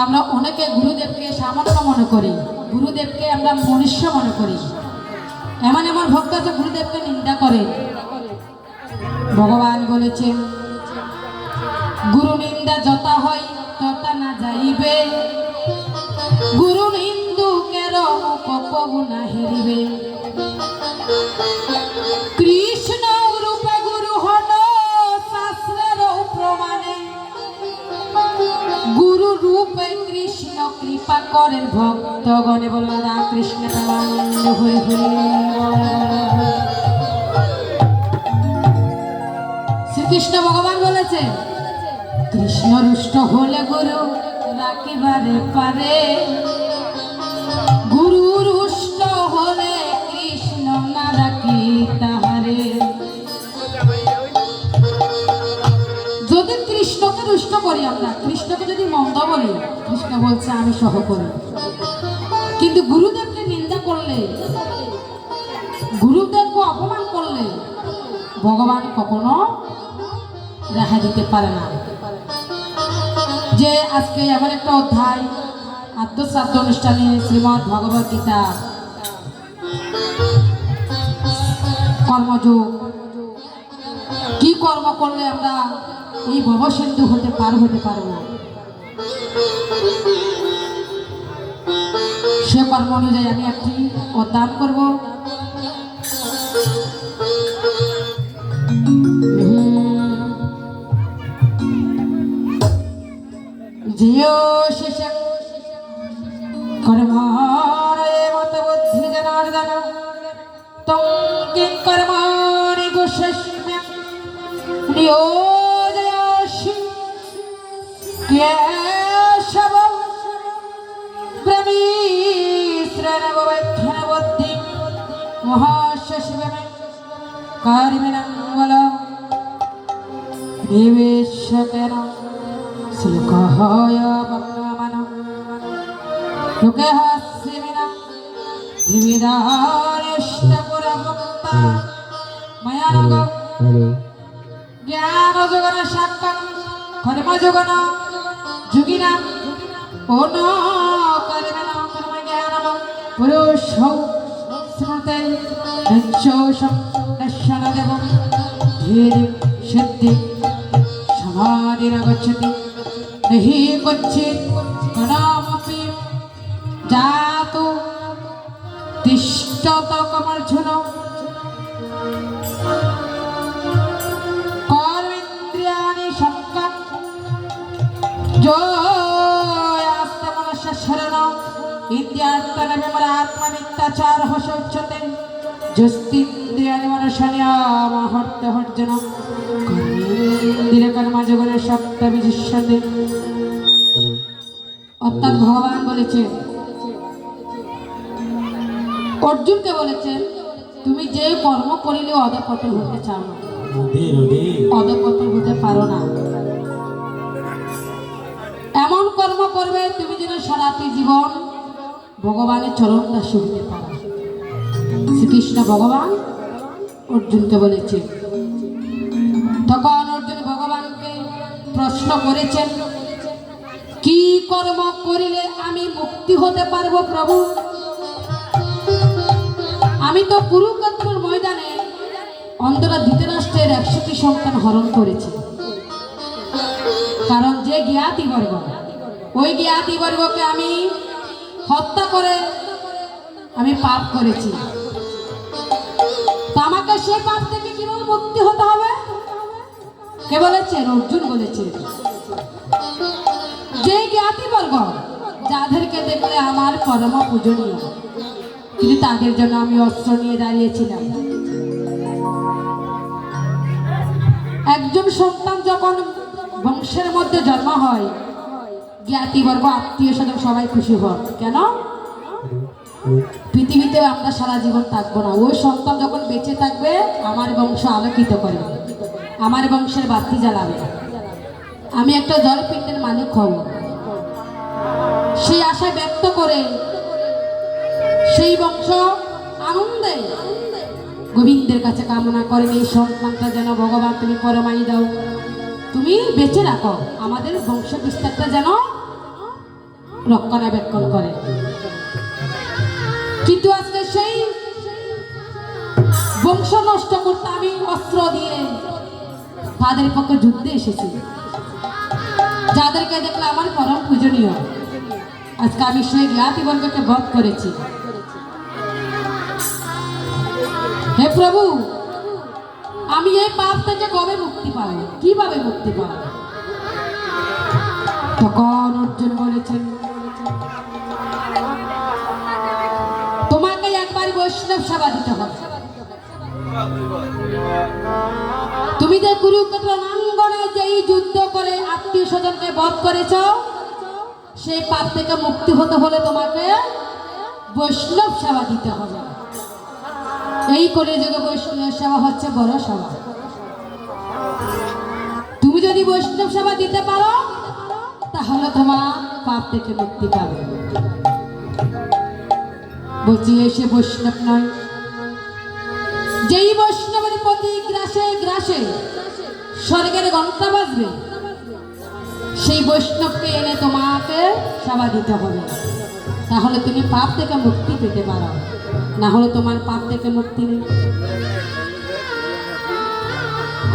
আমরা অনেকে গুরুদেবকে সামান্য মনে করি, গুরুদেবকে আমরা মনুষ্য মনে করি। এমন এমন ভক্ত আছে গুরুদেবকে নিন্দা করে। ভগবান বলেছেন, গুরু নিন্দা যথা হয় তথা না যাইবে, গুরু নিন্দুকের মুখ কবু না হেরিবে। কৃষ্ণ রূপে গুরু হল শাস্ত্রের প্রমাণে, গুরু রূপে কৃষ্ণ কৃপা করেন ভক্তগণে। বল রাধা কৃষ্ণ প্রেমানন্দ হরি হরি। শ্রীকৃষ্ণ ভগবান বলেছে, কৃষ্ণ রুষ্ট হলে গুরু রাখিবারে পারে, গুরু রুষ্ট হলে কৃষ্ণ না রাখি তাহারে। যদি কৃষ্ণকে রুষ্ট করি, আমরা কৃষ্ণকে যদি মন্দ বলি, কৃষ্ণ বলছে আমি সহ করি। কিন্তু গুরুদেবকে নিন্দা করলে, গুরুদেবকে অপমান করলে ভগবান কখনো রেহাই দিতে পারে না। যে আজকে এমন একটা অধ্যায় আত্মশ্রাদ্ধ অনুষ্ঠানে শ্রীমদ্ ভগবত গীতা কর্মযোগ, কি কর্ম করলে আমরা এই ভবসিন্ধু হতে পার হতে পারবো, সে কর্ম অনুযায়ী আমি একটি অধ্যায়ন করব। জিও শেষং কর্মাণে মত বুদ্ধি জনার্দন তং কিং কর্মাণি গুষ্যস্ম্যং নিয়োজয়াসি কেশবং ব্রহ্মীশ্রণবৈধ্যন বুদ্ধি মহাশশিবং কারিমিণং বল নিবেশকেন শ্লোকহয় বর্তমান লোকে হাস্যমিনা ত্রিবিধানিষ্টপুরভক্তা মায়ানগ জ্ঞানযোগন সাক্ষাৎ কর্মযোগন যোগিনা অন কর্মেণ কর্মজ্ঞানম পুরুষৌ স্মৃতে নিচ্ছৌষম দর্শনদেবম ধীরে সিদ্ধি সমাধিরগচ্ছতি হি ক্বচিৎ কদামপি জাতু তিষ্ঠত কমর্জুন কর্মেন্দ্রিয়াণি সংযম যোয়াস্তে মনস্য শরণ ইন্দ্রিয়ার্থন বিমলাত্মমিত্যাচারঃ শৌচ্যতে যস্তিন্দ্রিয়াণি মনসনিয়ামহর্তহর্জন কর্মেন্দ্রিয় কর্মযোগনে সপ্ত বিজিষ্যতে। অর্থাৎ ভগবান বলেছে, অর্জুনকে বলেছেন, তুমি যে কর্ম করিলে অধঃপতন হতে চাও না, অধঃপতন হতে পারো না। এমন কর্ম করবে তুমি যেন সারাটি জীবন ভগবানের চরণ দাসী হতে পারো। শ্রীকৃষ্ণ ভগবান অর্জুনকে বলেছে। তখন অর্জুন ভগবানকে প্রশ্ন করেছেন, কি কর্ম করিলে আমি মুক্তি হতে পারবো প্রভু? আমি তো কুরুক্ষেত্রের ময়দানে অন্তরা ধৃতরাষ্ট্রের 100টি সন্তান হরণ করেছি। কারণ যে জ্ঞাতিবর্গ, ওই জ্ঞাতিবর্গকে আমি হত্যা করে আমি পাপ করেছি। তা আমাকে সে পাপ থেকে কিভাবে মুক্তি হতে হবে? কে বলেছেন? অর্জুন বলেছে। যে জ্ঞাতিবর্গ যাদেরকে দেখলে আমার পরম পূজনীয়, কিন্তু তাদের জন্য আমি অস্ত্র নিয়ে দাঁড়িয়েছিলাম। একজন সন্তান যখন বংশের মধ্যে জন্ম হয়, জ্ঞাতিবর্গ আত্মীয় স্বজন সবাই খুশি হন। কেন? পৃথিবীতে আমরা সারা জীবন থাকবো না, ওই সন্তান যখন বেঁচে থাকবে আমার বংশ আলোকিত করবে, আমার বংশের বাতি জ্বালাবে, আমি একটা জলপিণ্ডের মালিক হব। সেই আশা ব্যক্ত করে সেই বংশ আনন্দে গোবিন্দের কাছে কামনা করেন, এই সন্তানটা যেন ভগবান তুমি পরমাই দাও, তুমি বেঁচে রাখো, আমাদের বংশ বিস্তারটা যেন রক্ষণাবেক্ষণ করে। কিন্তু আজকে সেই বংশ নষ্ট করতে আমি অস্ত্র দিয়ে তাদের পক্ষে যুদ্ধে এসেছি, যাদেরকে দেখলে আমার পরম পূজনীয়। আজকে আমি সেই জ্ঞাতিবর্গকে বধ করেছি। হে প্রভু, আমি এই পাপ থেকে কবে মুক্তি পাবো, কিভাবে মুক্তি পাবো? তখন অর্জুন বলেছেন, তোমাকে একবার বৈষ্ণব সেবা দিতে হবে। তুমি যে কুরুক্ষেত্র রণাঙ্গনে যেই যুদ্ধ করে আত্মীয় স্বজনকে বধ করেছ, সেই পাপ থেকে মুক্তি হতে হলে তোমাকে বৈষ্ণব সেবা দিতে হবে। এই করে যুগে বৈষ্ণব সেবা হচ্ছে বড় সেবা। তুমি যদি বৈষ্ণব সেবা দিতে পারো তাহলে তোমার পাপ থেকে মুক্তি পাবে। বলছি এসে বৈষ্ণব নয়, যেই বৈষ্ণবের প্রতি গ্রাসে গ্রাসে স্বর্গের ঘন্টা বাজবে, সেই বৈষ্ণবকে এনে তোমাকে সেবা দিতে হবে। তাহলে তুমি পাপ থেকে মুক্তি পেতে পারো, না হলে তোমার পাপ থেকে মুক্তি নেই।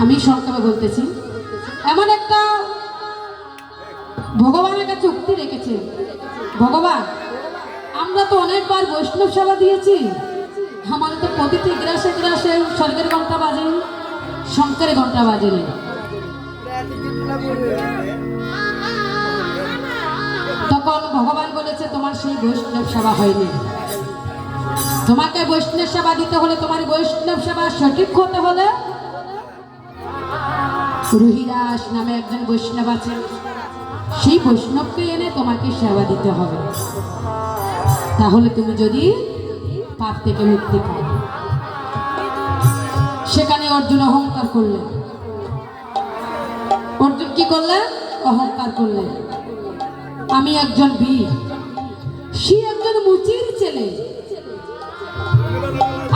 আমি সংক্ষেপে বলতেছি, এমন একটা ভগবানের কাছে উক্তি রেখেছে, ভগবান আমরা তো অনেকবার বৈষ্ণব সেবা দিয়েছি, আমাদের তো প্রতিটি গ্রাসে গ্রাসে স্বর্গের ঘন্টা বাজে, শঙ্করের ঘন্টা বাজেনি। তখন ভগবান বলেছে, তোমার সেই বৈষ্ণব সেবা হয়নি। তোমাকে বৈষ্ণব সেবা দিতে হলে, তোমার বৈষ্ণব সেবা সঠিক হতে হলে, রুহিদাস নামে একজন বৈষ্ণব আছেন, সেই বৈষ্ণবকে এনে তোমাকে সেবা দিতে হবে। তাহলে তুমি যদি পাপ থেকে মুক্তি পাও। সেখানে অর্জুন অহংকার করলেন। অর্জুন কি করলেন? অহংকার করলেন। আমি একজন বীর, সে একজন মুচির ছেলে,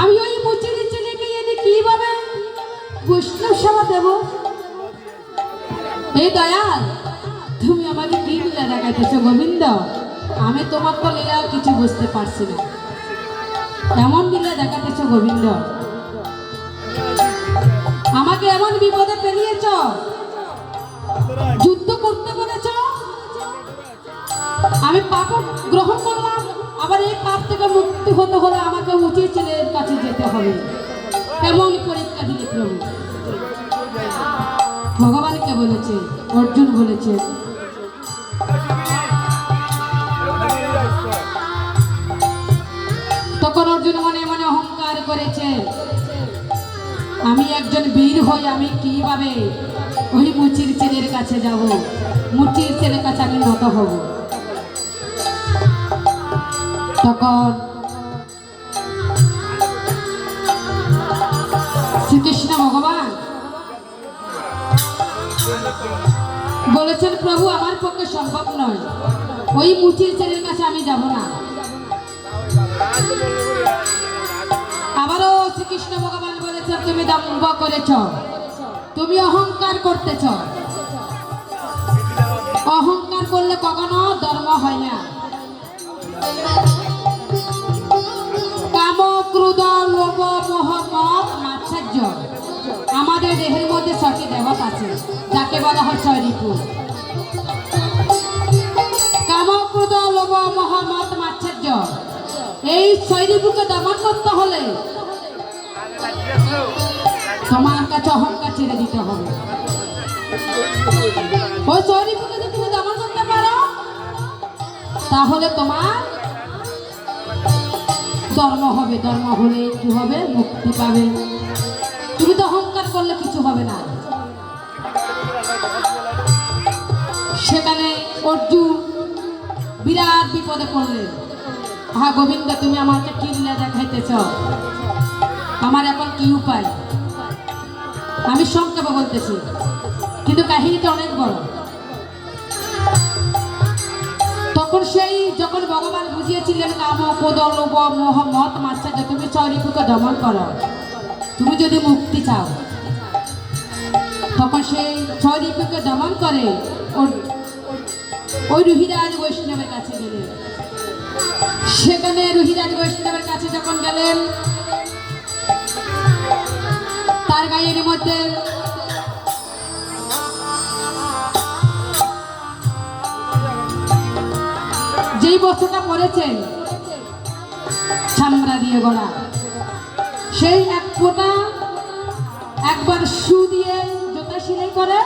আমি ওই মুচির ছেলেকে এনে কিভাবে বৈষ্ণব সেবা দেব? এই দয়াল, তুমি আমাকে কি লীলা দেখাইতেছো গোবিন্দ? আমি তোমার তো লীলা কিছু বুঝতে পারছি না, এমন লীলা দেখাতেছো গোবিন্দ, আমাকে এমন বিপদে ফেলিয়েছ, যুদ্ধ করতে বলেছ, আমি পাপ গ্রহণ করলাম, আবার এই পাপ থেকে মুক্তি হতে হলে আমাকে উচিত ছেলের কাছে যেতে হবে। কেমন পরীক্ষা দিলে প্রভু? ভগবানকে বলেছে, অর্জুন বলেছে, তখন অর্জুন মনে মনে অহংকার করেছে, আমি একজন বীর হই, আমি কিভাবে ওই মুচির ছেলের কাছে যাব? মুচির ছেলের কাছে আমি নত হব। তখন শ্রীকৃষ্ণ ভগবান বলেছেন, প্রভু আমার পক্ষে সম্ভব নয়, ওই মুচির ছেলের কাছে আমি যাব না। আবারও শ্রীকৃষ্ণ ভগবান বলেছেন, তুমি দম্ভ করেছ, তুমি অহংকার করতেছ, অহংকার করলে কখনো ধর্ম হয় না। কাম ক্রোধ লোভ মোহ মদ মাৎসর্য, আমাদের দেহের মধ্যে 6টি দেবতা আছে, যাকে বলা হয় 6 রিপু। কাম ক্রোধ লোভ মোহ মদ মাৎসর্য, এই 6 রিপুকে দমন করতে হলে তোমার কাছে অহংকার ছেড়ে দিতে হবে। ওই 6 রিপুকে যদি তুমি দমন করতে পারো তাহলে তোমার ধর্ম হবে, ধর্ম হলে কি হবে? মুক্তি পাবে। তুমি তো অহংকার করলে কিছু হবে না। সেখানে অর্জুন বিরাট বিপদে পড়লেন। হ্যাঁ গোবিন্দ, তুমি আমাকে কি লীলা দেখাইতেছ, আমার এখন কি উপায়? আমি সংক্ষেপে বলতেছি, কিন্তু কাহিনীটা অনেক বড়। তখন সেই যখন ভগবান বুঝিয়েছিলেন, কাম ক্রোধ লোভ মোহ মদ মাৎসর্য, তুমি 6 রিপুকে দমন করো, তুমি যদি মুক্তি চাও। তখন সেই 6 রিপুকে দমন করে ওই রুহিরাজ বৈষ্ণবের কাছে গেলেন। সেখানে রুহিরাজ বৈষ্ণবের কাছে যখন গেলেন, তার গায়ের মধ্যে যেই বস্ত্রটা পরেছেন চামড়া দিয়ে গড়া, সেই এক ফোঁটা একবার শু দিয়ে জুতা সেলাই করে,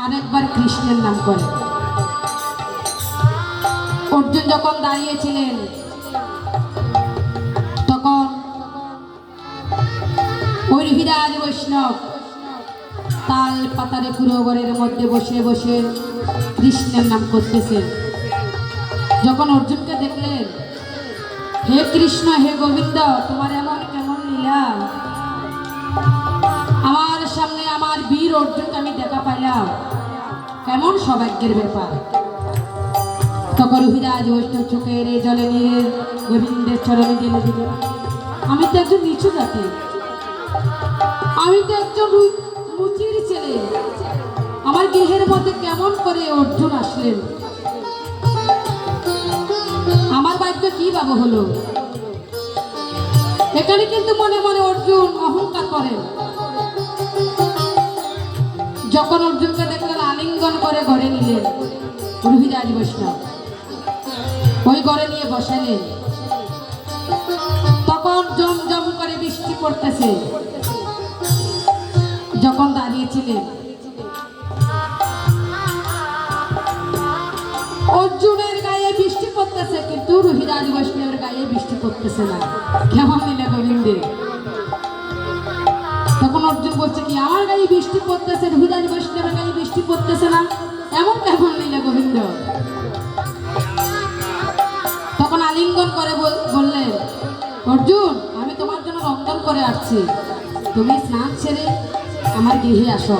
আর একবার কৃষ্ণের নাম করে। অর্জুন যখন দাঁড়িয়েছিলেন তখন ওই রুহিরাজ বৈষ্ণব তাল পাতারে কুরোবরের মধ্যে বসে বসে কৃষ্ণের নাম করতেছেন। যখন অর্জুনকে দেখলেন, হে কৃষ্ণ, হে গোবিন্দ, তোমার এমন কেমন লীলা, আমার সামনে আমার বীর অর্জুনকে আমি দেখা পাইলাম, কেমন সৌভাগ্যের ব্যাপার। তখন রুহিরাজ বৈষ্ণব চোখের জলে নিয়ে গোবিন্দের চরণে গেলে দিলেন, আমি তো একজন নিচু জাতি, আমি তো একজন মুচির ছেলে, আমার গৃহের মধ্যে কেমন করে অর্জুন আসলেন, আমার ভাগ্য কি বাবু হলো। এখানে কিন্তু মনে মনে অর্জুন অহংকার করেন। যখন অর্জুনকে দেখলেন, আলিঙ্গন করে ঘরে নিলেন রুহিরাজ বৈষ্ণব, ওই ঘরে নিয়ে বসালেন। তখন জমজম করে বৃষ্টি পড়তেছে। যখন দাঁড়িয়েছিলেন, অর্জুনের গায়ে বৃষ্টি পড়তেছে, কিন্তু রুহিরাজ বৈষ্ণবের গায়ে বৃষ্টি পড়তেছে না। কেমন লীলা গোবিন্দের। তখন অর্জুন বলছে কি, আমার গায়ে বৃষ্টি পড়তেছে, রুহিরাজ বৈষ্ণবের গায়ে বৃষ্টি পড়তেছে না, এমন কেমন লীলা গোবিন্দ। তখন আলিঙ্গন করে বললেন, অর্জুন, আমি তোমার জন্য রন্ধন করে আসছি, তুমি স্নান ছেড়ে আমার গৃহে আসো।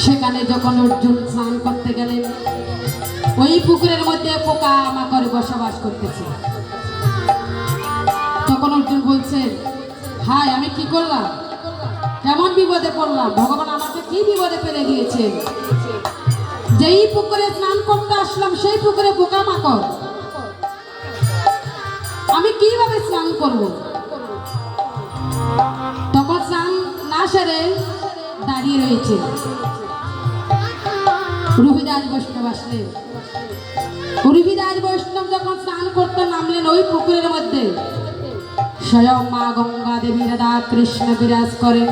সেখানে যখন অর্জুন স্নান করতে গেলেন, ওই পুকুরের মধ্যে পোকা মাকড় বসবাস করতেছে। তখন অর্জুন বলছেন, হায়, আমি কি করলাম, কেমন বিপদে পড়লাম, ভগবান আমাকে কি বিপদে ফেলে দিয়েছেন। যেই পুকুরে স্নান করতে আসলাম সেই পুকুরে পোকা মাকড়, আমি কিভাবে স্নান করব। তখন স্নান না সেরে দাঁড়িয়ে রয়েছে। রুহিরাজ বৈষ্ণব আসলেন। রুহিরাজ বৈষ্ণব যখন স্নান করতে নামলেন ওই পুকুরের মধ্যে, স্বয়ং মা গঙ্গা দেবী রাধা কৃষ্ণ বিরাজ করেন।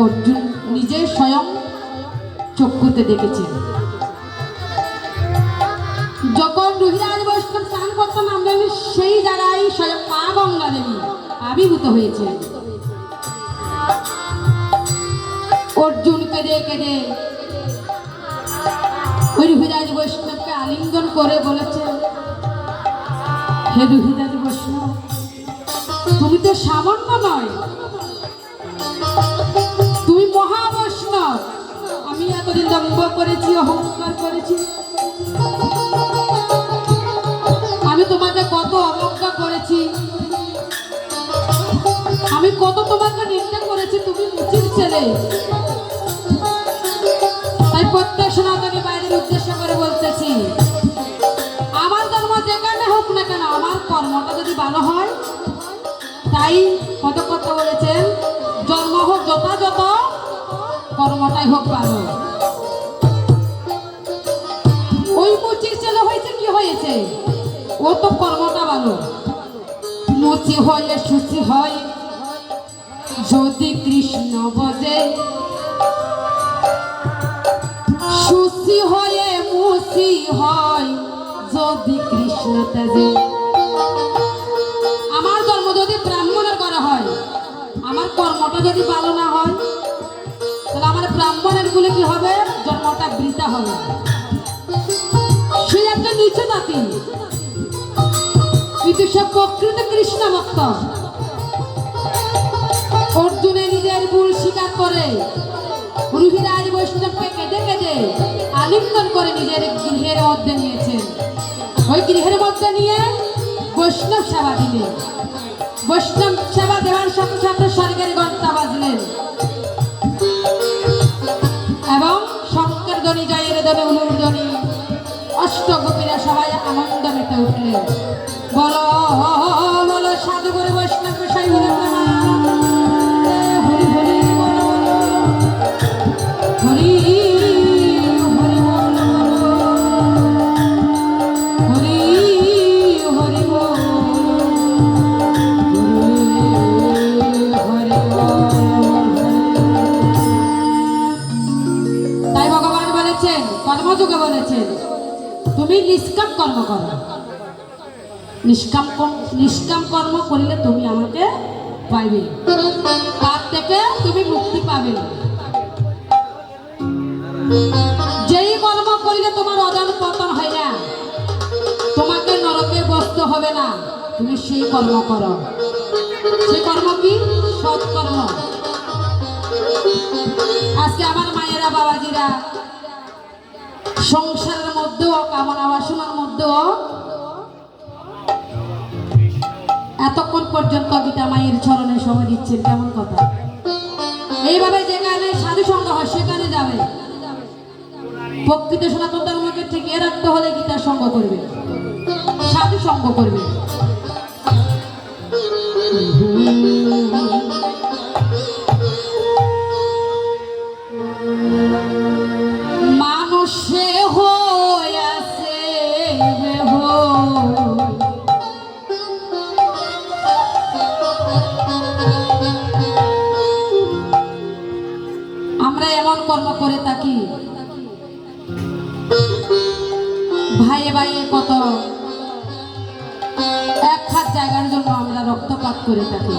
অর্জুন নিজে স্বয়ং চক্ষুতে দেখেছেন। যখন রুহিরাজ বৈষ্ণব স্নান করতে নামলেন, সেই জায়গায় স্বয়ং মা গঙ্গা দেবী আবির্ভূত হয়েছে। অর্জুন কেঁদে কেঁদে ওই রুহিরাজ বৈষ্ণবকে আলিঙ্গন করে বলেছে, হে রুহিরাজ বৈষ্ণব, তুমি তো সামান্য নয়, তুমি মহাবৈষ্ণব। আমি এতদিন দম্ভ করেছি, অহংকার করেছি, আমি তোমাকে কত অবজ্ঞা করেছি, আমি কত তোমাকে নিন্দা করেছি, তুমি মুচির ছেলে। তাই প্রত্যেক সনাতনী বাইরের উদ্দেশ্য করে বলতেছি, আমার জন্ম যেখানে হোক না কেন, আমার কর্মটা যদি ভালো হয়, তাই কত কথা বলেছেন, জন্ম হোক যথাযথ, কর্মটাই হোক ভালো। ওই মুচির ছেলে হয়েছে, কি হয়েছে, ও তো কর্মটা ভালো। মুচি হয়ে সুচি হয় যদি কৃষ্ণ বজে, সুচি হয়ে মুচি হয় যদি কৃষ্ণ তেজে। আমার জন্ম যদি ব্রাহ্মণের করা হয়, আমার কর্মটা যদি ভালো না হয়, তাহলে আমার ব্রাহ্মণের গুলো কি হবে, জন্মটা বৃথা হবে। সে একটা নিচু জাতি, কিন্তু সে প্রকৃত কৃষ্ণ ভক্ত। অর্জুনে নিজের ভুল স্বীকার করে রুহিরাজ বৈষ্ণবকে কেঁদে কেঁদে আলিঙ্গন করে নিজের গৃহের মধ্যে নিয়েছেন। ওই গৃহের মধ্যে নিয়ে বৈষ্ণব সেবা দিলেন। বৈষ্ণব সেবা দেওয়ার সাথে সাথে স্বর্গের ঘণ্টা বাজলেন এবং শঙ্কর ধ্বনি, জয়ের ধ্বনি, উলুর ধ্বনি, আনন্দ মেতে উঠলে। বলো বলো সাধু করে বৈষ্ণব গোসাই বলে হরি হরি বলো হরি হরি বলো হরি হরি বলো হরি তাই ভগবান বলেছেন, কর্মযোগে বলেছেন তুমি নিষ্কাম কর্ম করো। নিষ্কাম কর্ম করলে তুমি আমাকে পাইবে, পাপ থেকে তুমি মুক্তি পাবে। যেই কর্ম করলে তোমার অজান পতন হয় না, তোমাকে নরকে বসতে হবে না, তুমি সেই কর্ম করো। সেই কর্ম কি? সৎকর্ম। আজকে আমার মায়েরা বাবাজিরা সংসারের মধ্যেও কামনা বাসনার মধ্যেও এতক্ষণ পর্যন্ত গীতা মায়ের চরণে সময় দিচ্ছেন, কেমন কথা। এইভাবে যেখানে সাধু সঙ্গ হয় সেখানে যাবে। প্রকৃত সনাতন ধর্মকে টিকিয়ে রাখতে হলে গীতা সঙ্গ করবে, সাধু সঙ্গ করবে। মানুষে হইয়াছে আমরা এমন কর্ম করে থাকি, ভাইয়ে ভাইয়ে কত এক হাত জায়গার জন্য আমরা রক্তপাত করে থাকি।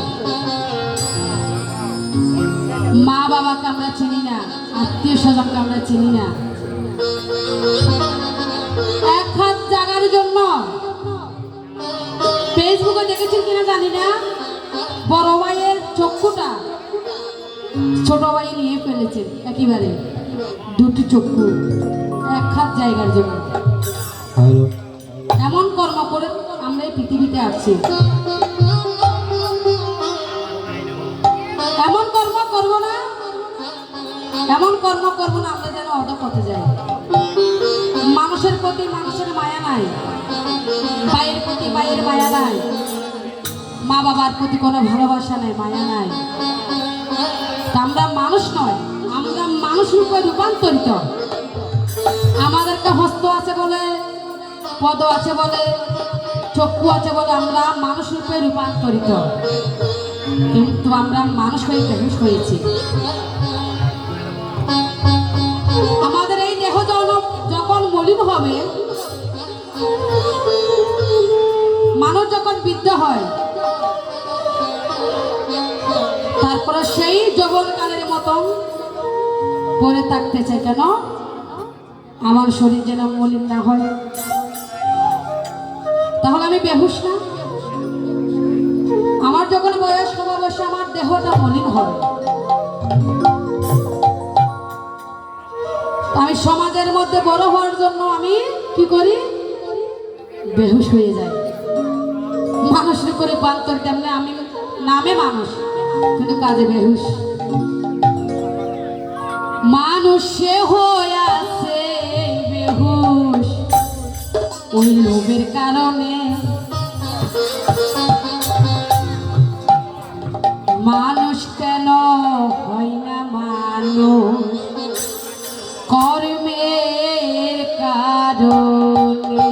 মা বাবাকে আমরা চিনি না, আত্মীয় স্বজনকে আমরা চিনি না, এক হাত জায়গার জন্য। ফেসবুকে দেখেছেন কিনা জানি না, বড় ভাইয়ের চক্ষুটা ছোট ভাই নিয়ে ফেলেছে, একেবারে দুটি চক্ষু এক হাত জায়গার জন্য। এমন কর্ম করে আমরা এই পৃথিবীতে আসছি। এমন কর্ম করবো না, এমন কর্ম করবো না আমরা যেন অধপথে যাই। মানুষের প্রতি মানুষের মায়া নাই, ভাইয়ের প্রতি ভাইয়ের মায়া নাই, মা বাবার প্রতি কোনো ভালোবাসা নাই, মায়া নাই। আমরা মানুষ নয়, আমরা মানুষ রূপে রূপান্তরিত। আমাদেরকে হস্ত আছে বলে, পদ আছে বলে, চক্ষু আছে বলে আমরা মানুষ রূপে রূপান্তরিত, কিন্তু আমরা মানুষ হয়ে বেহুশ হয়েছি। আমাদের এই দেহ যখন মলিন হবে, মানুষ যখন বৃদ্ধ হয়, তারপরে সেই যৌবনকালের মতন পরে থাকতে চাই। কেন? আমার শরীর যেন মলিন না হয়, তাহলে আমি বেহুশ না। আমার যখন বয়স হবে অবশ্যই আমার দেহটা মলিন হবে। আমি সমাজের মধ্যে বড় হওয়ার জন্য আমি কি করি? বেহুশ হয়ে যাই। মানুষের করে বান্তর, তেমনি আমি নামে মানুষ কিন্তু কাজে বেহুশ। মানুষে হইয়াছে বেহুশ ওই লোভের কারণে। মানুষ কেন হয় না মানুষ? কর্মের কারণে।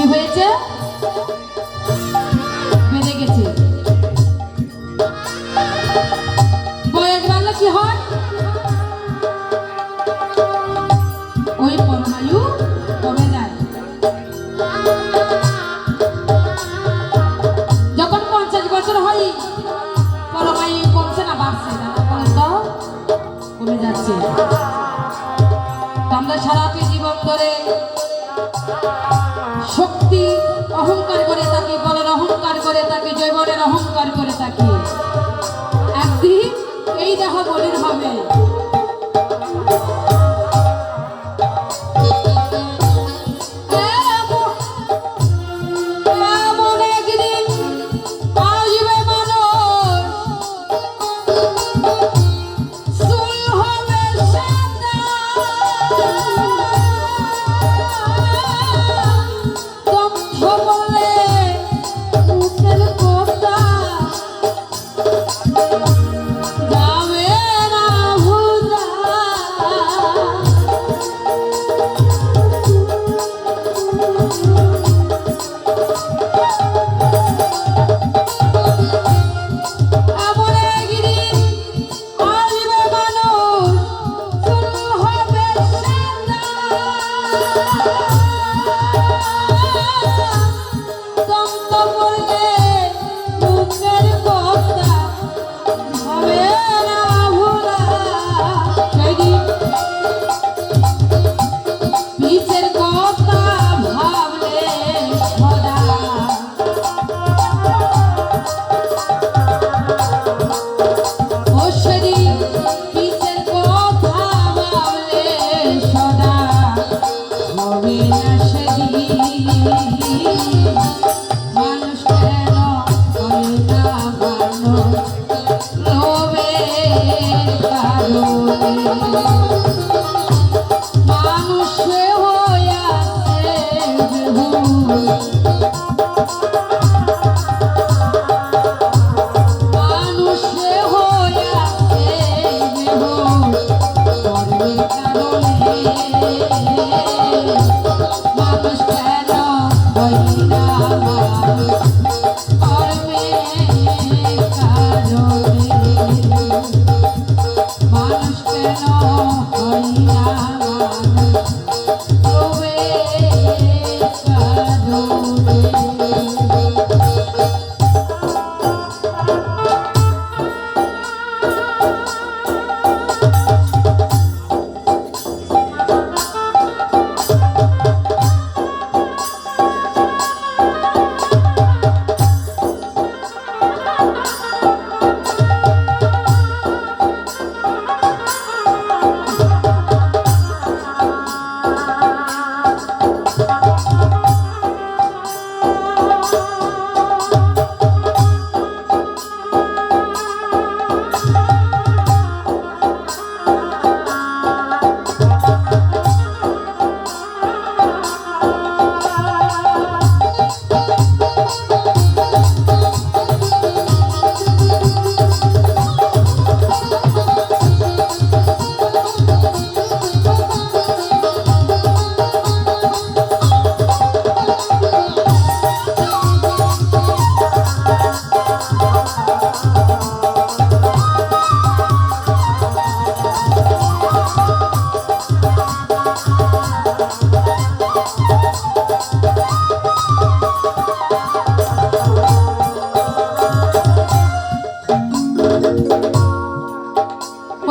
হয়েছে, বেড়ে গেছে। বয়স বাড়লে কি হয়? ওই পরমায়ু কমে যায়। যখন 50 বছর হয়, পরমায়ু কমছে না বাড়ছে? তো কমে যাচ্ছে। আমরা সারাটি জীবন ধরে শক্তি অহংকার করে থাকি, বলের অহংকার করে থাকি, জৈবনের অহংকার করে থাকি। একদিন এই দেহ বলির হবে।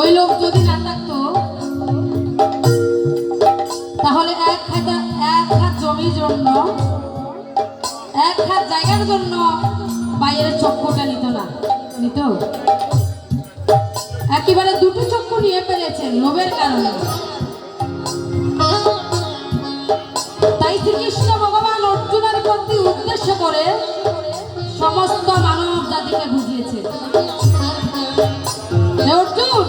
ওই লোক যদি না থাকতো তাহলে এক হাত জমির জন্য, এক হাত জায়গার জন্য বাইরের চক্ষুটা নিত না, নিত? একেবারে দুটো চক্ষু নিয়ে ফেলেছেন লোভের কারণে। তাই শ্রীকৃষ্ণ ভগবান অর্জুনের প্রতি উদ্দেশ্য করে সমস্ত মানব জাতিকে বুঝিয়েছে, অর্জুন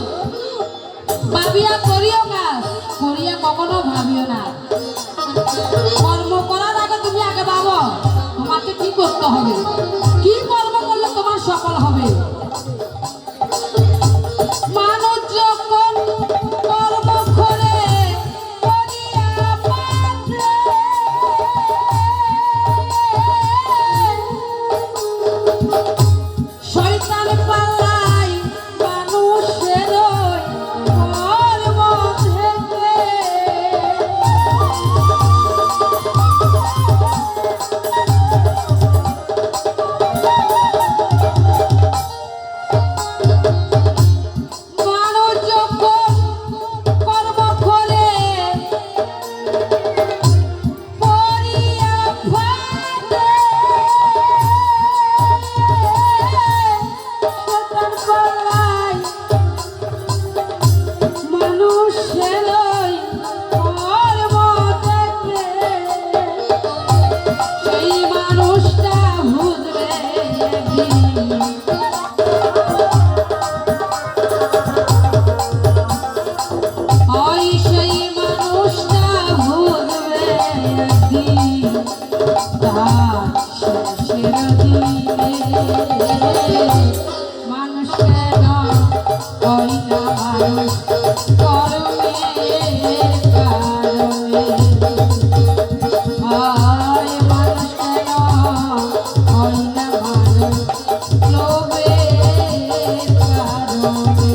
ভাবিয়া করিও কাজ, করিয়া কখনো ভাবিও না। কর্ম করার আগে তুমি আগে ভাবো তোমাকে কি করতে হবে, কি কর্ম করলে তোমার সফল হবে। মানুষ যখন কর্ম করে করিয়া পাত্রে তার শেষের দিনে মানুষ কেন হয় না মানুষ কর্মের কারণে হয় মানুষ কেন হয় না মানুষ লোভের কারণে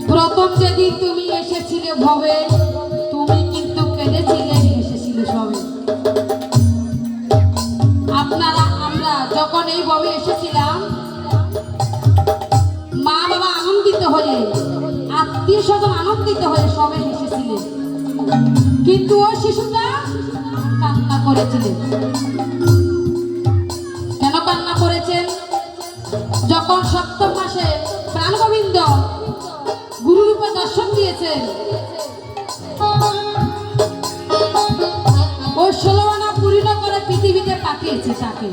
প্রথম যেদিন তুমি এসেছিলে ভবে তুমি কিন্তু কেঁদেছিলে এসেছিলে সবে আমরা যখন এই ভবে এসেছিলাম মা বাবা আনন্দিত হয়ে আত্মীয় স্বজন আনন্দিত হয়ে সবে এসেছিলে কিন্তু ওই শিশুটা কান্না করেছিলেন কেন কান্না করেছেন যখন সপ্তম মাসে প্রাণগোবিন্দ গুরুরূপে দর্শন দিয়েছেন ও 16 আনা পূর্ণ করে পৃথিবীতে পাঠিয়েছে তাকে